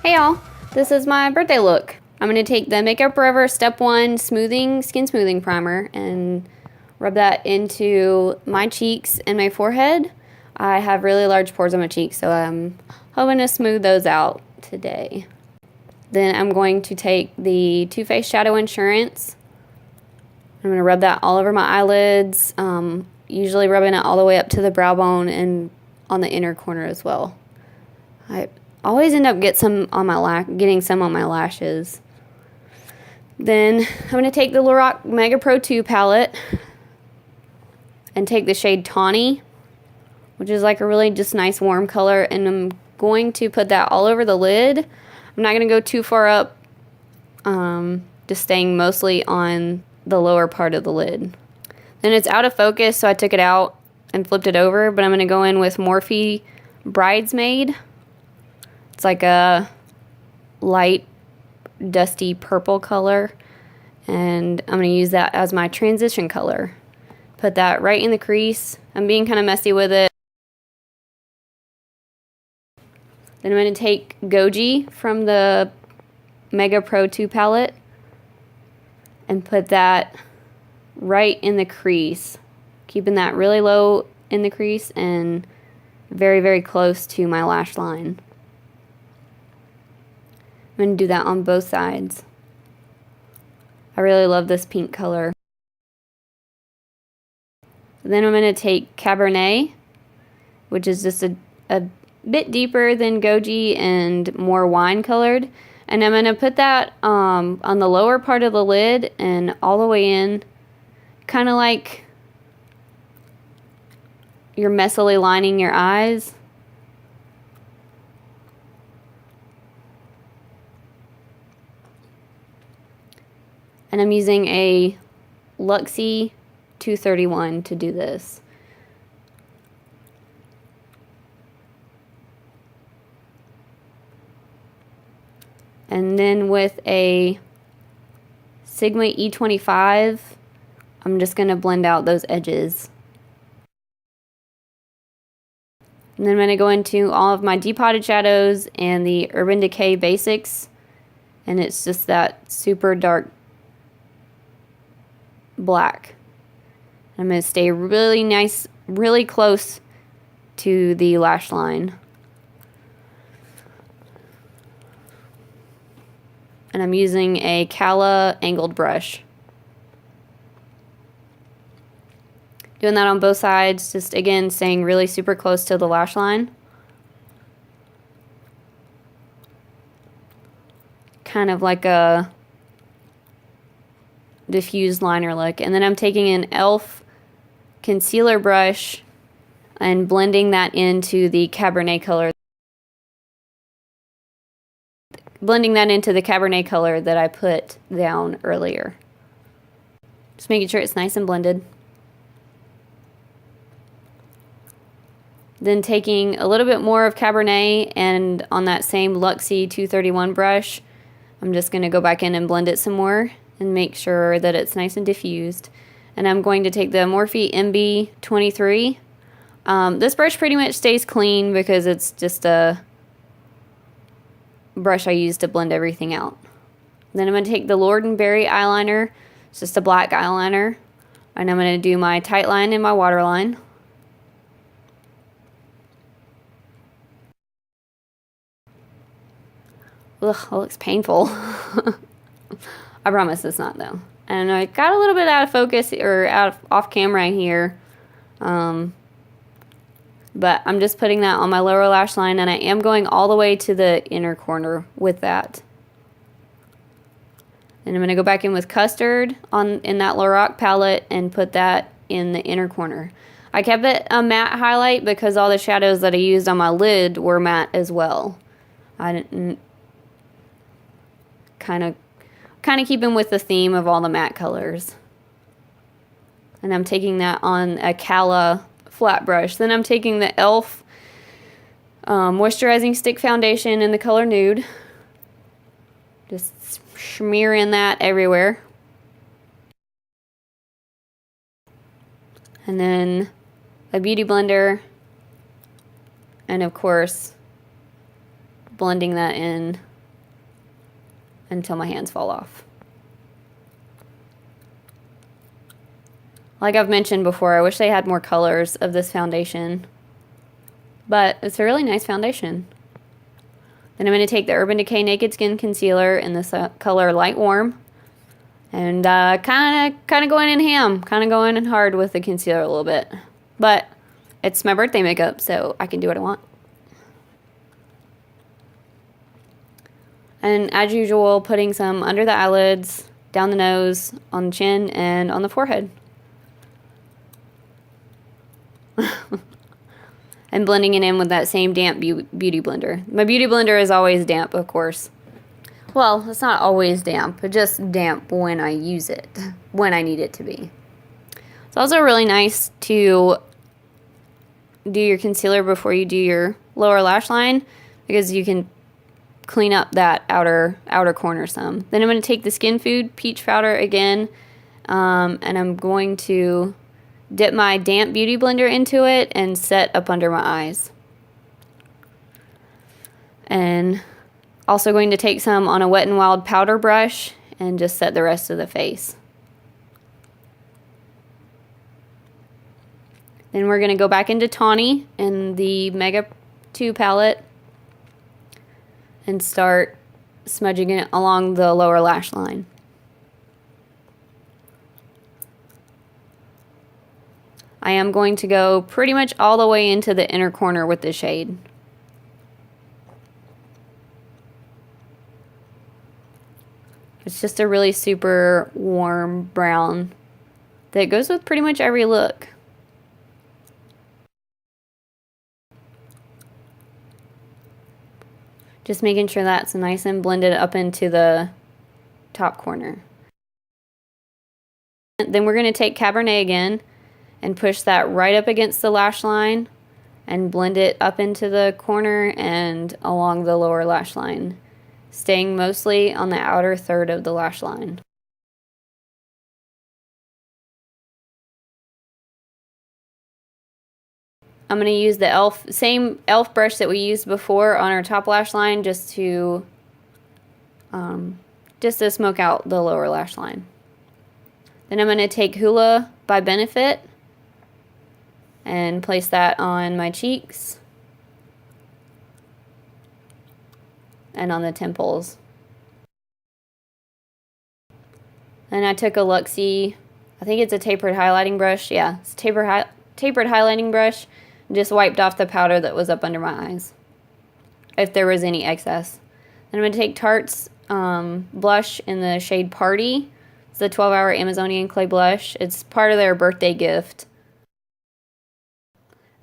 Hey y'all, this is my birthday look. I'm going to take the Makeup Forever Step 1 Skin Smoothing Primer and rub that into my cheeks and my forehead. I have really large pores on my cheeks, so I'm hoping to smooth those out today. Then I'm going to take the Too Faced Shadow Insurance. I'm going to rub that all over my eyelids, usually rubbing it all the way up to the brow bone and on the inner corner as well. I always end up getting some on my lashes. Then I'm going to take the Lorac Mega Pro 2 palette and take the shade Tawny, which is like a really just nice warm color, and I'm going to put that all over the lid. I'm not going to go too far up, just staying mostly on the lower part of the lid. Then it's out of focus, so I took it out and flipped it over, but I'm going to go in with Morphe Bridesmaid. It's like a light, dusty purple color, and I'm going to use that as my transition color. Put that right in the crease. I'm being kind of messy with it. Then I'm going to take Goji from the Mega Pro 2 palette and put that right in the crease, keeping that really low in the crease and very, very close to my lash line. I'm going to do that on both sides. I really love this pink color. Then I'm going to take Cabernet, which is just a bit deeper than Goji and more wine colored. And I'm going to put that on the lower part of the lid and all the way in, kind of like you're messily lining your eyes. And I'm using a Luxie 231 to do this. And then with a Sigma E25, I'm just going to blend out those edges. And then I'm going to go into all of my depotted shadows and the Urban Decay Basics. And it's just that super dark black. I'm going to stay really nice, really close to the lash line. And I'm using a Cala angled brush. Doing that on both sides, just again staying really super close to the lash line. Kind of like a diffused liner look. And then I'm taking an e.l.f. concealer brush and blending that into the Cabernet color. Blending that into the Cabernet color that I put down earlier. Just making sure it's nice and blended. Then taking a little bit more of Cabernet and on that same Luxie 231 brush, I'm just going to go back in and blend it some more and make sure that it's nice and diffused. And I'm going to take the Morphe MB23. This brush pretty much stays clean because it's just a brush I use to blend everything out. Then I'm going to take the Lord & Berry eyeliner. It's just a black eyeliner. And I'm going to do my tight line and my waterline. Ugh, that looks painful. I promise it's not though. And I got a little bit out of focus or off camera here. But I'm just putting that on my lower lash line, and I am going all the way to the inner corner with that. And I'm going to go back in with Custard in that Lorac palette and put that in the inner corner. I kept it a matte highlight because all the shadows that I used on my lid were matte as well. I didn't kind of keeping with the theme of all the matte colors. And I'm taking that on a Cala flat brush. Then I'm taking the e.l.f. Moisturizing Stick Foundation in the color Nude. Just smearing that everywhere. And then a beauty blender. And of course, blending that in until my hands fall off. Like I've mentioned before, I wish they had more colors of this foundation, but it's a really nice foundation. Then I'm going to take the Urban Decay Naked Skin Concealer in this color Light Warm, and kind of going in ham, kind of going in hard with the concealer a little bit. But it's my birthday makeup, so I can do what I want. And as usual, putting some under the eyelids, down the nose, on the chin, and on the forehead. And blending it in with that same damp beauty blender. My beauty blender is always damp, of course. Well, it's not always damp, but just damp when I use it, when I need it to be. It's also really nice to do your concealer before you do your lower lash line, because you can clean up that outer corner some. Then I'm going to take the Skin Food Peach Powder again, and I'm going to dip my damp beauty blender into it and set up under my eyes. And also going to take some on a Wet n Wild powder brush and just set the rest of the face. Then we're going to go back into Tawny in the Mega 2 palette and start smudging it along the lower lash line. I am going to go pretty much all the way into the inner corner with the shade. It's just a really super warm brown that goes with pretty much every look. Just making sure that's nice and blended up into the top corner. Then we're going to take Cabernet again and push that right up against the lash line and blend it up into the corner and along the lower lash line, staying mostly on the outer third of the lash line. I'm going to use the same e.l.f. brush that we used before on our top lash line just to smoke out the lower lash line. Then I'm going to take Hoola by Benefit and place that on my cheeks and on the temples. And I took a Luxie, I think it's a tapered highlighting brush. Yeah, it's a tapered highlighting brush. Just wiped off the powder that was up under my eyes, if there was any excess. Then I'm going to take Tarte's blush in the shade Party. It's the 12-Hour Amazonian Clay Blush. It's part of their birthday gift.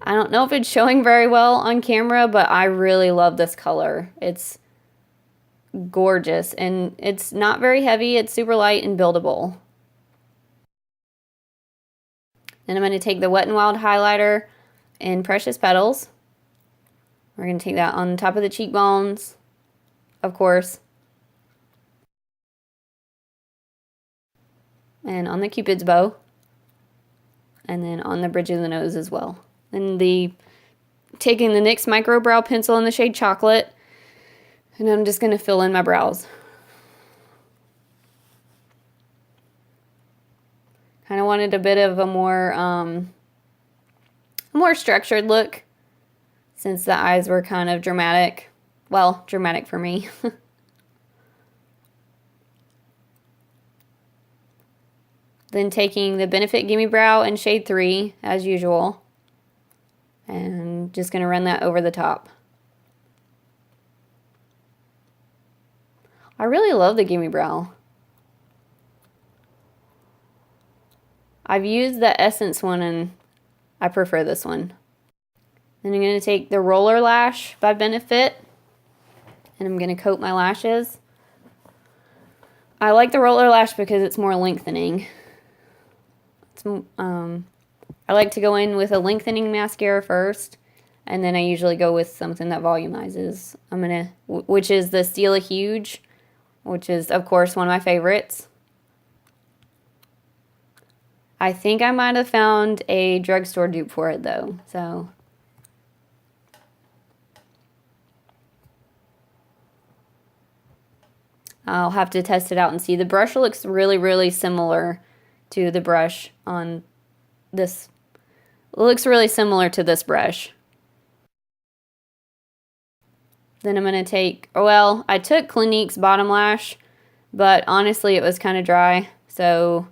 I don't know if it's showing very well on camera, but I really love this color. It's gorgeous, and it's not very heavy. It's super light and buildable. Then I'm going to take the WetNWild highlighter in Precious Petals. We're going to take that on top of the cheekbones, of course, and on the Cupid's bow, and then on the bridge of the nose as well. And taking the NYX Micro Brow pencil in the shade Chocolate, and I'm just going to fill in my brows. Kind of wanted a bit of a more structured look, since the eyes were kind of dramatic. Well, dramatic for me. Then taking the Benefit Gimme Brow in shade 3, as usual, and just going to run that over the top. I really love the Gimme Brow. I've used the Essence one and I prefer this one. Then I'm going to take the Roller Lash by Benefit and I'm going to coat my lashes. I like the Roller Lash because it's more lengthening. I like to go in with a lengthening mascara first, and then I usually go with something that volumizes. Which is the Stila Huge, which is, of course, one of my favorites. I think I might have found a drugstore dupe for it, though, so. I'll have to test it out and see. The brush looks really, really similar to the brush on this. It looks really similar to this brush. Then I'm going to take, well, I took Clinique's Bottom Lash, but honestly it was kind of dry. So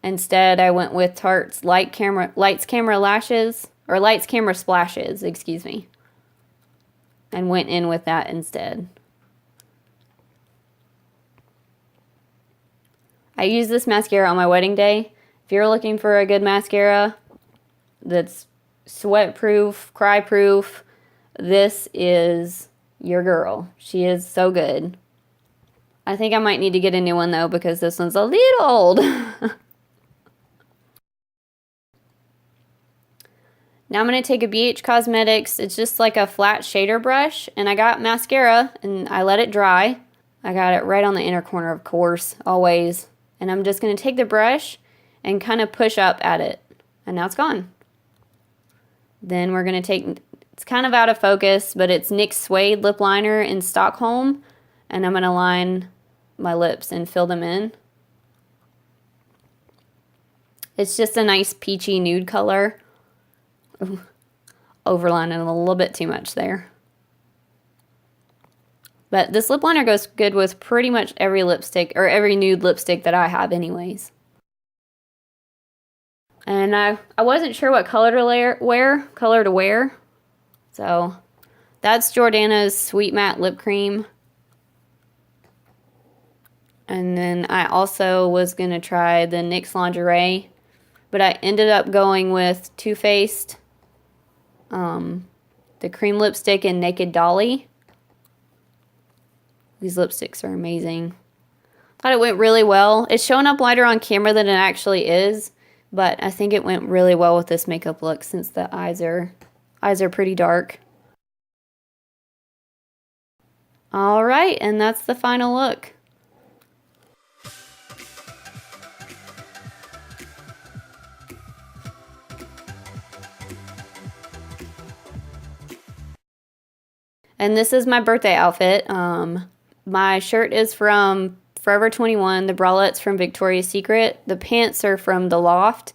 instead I went with Tarte's Lights Camera Lashes, or Lights Camera Splashes, excuse me. And went in with that instead. I used this mascara on my wedding day. If you're looking for a good mascara that's sweat proof, cry proof, this is your girl. She is so good. I think I might need to get a new one though, because this one's a little old. Now I'm going to take a BH Cosmetics. It's just like a flat shader brush, and I got mascara and I let it dry. I got it right on the inner corner, of course, always. And I'm just going to take the brush and kind of push up at it. And now it's gone. Then we're going to take, it's kind of out of focus, but it's NYX Suede lip liner in Stockholm. And I'm going to line my lips and fill them in. It's just a nice peachy nude color. Ooh, overlining a little bit too much there. But this lip liner goes good with pretty much every lipstick, or every nude lipstick that I have anyways. And I wasn't sure what color to wear. So that's Jordana's Sweet Matte Lip Cream. And then I also was going to try the NYX Lingerie, but I ended up going with Too Faced, the cream lipstick in Naked Dolly. These lipsticks are amazing. Thought it went really well. It's showing up lighter on camera than it actually is, but I think it went really well with this makeup look since the eyes are pretty dark. All right, and that's the final look. And this is my birthday outfit. My shirt is from Forever 21. The bralette's from Victoria's Secret. The pants are from the Loft.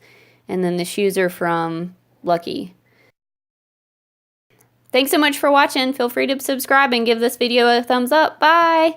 And then the shoes are from Lucky. Thanks so much for watching. Feel free to subscribe and give this video a thumbs up. Bye!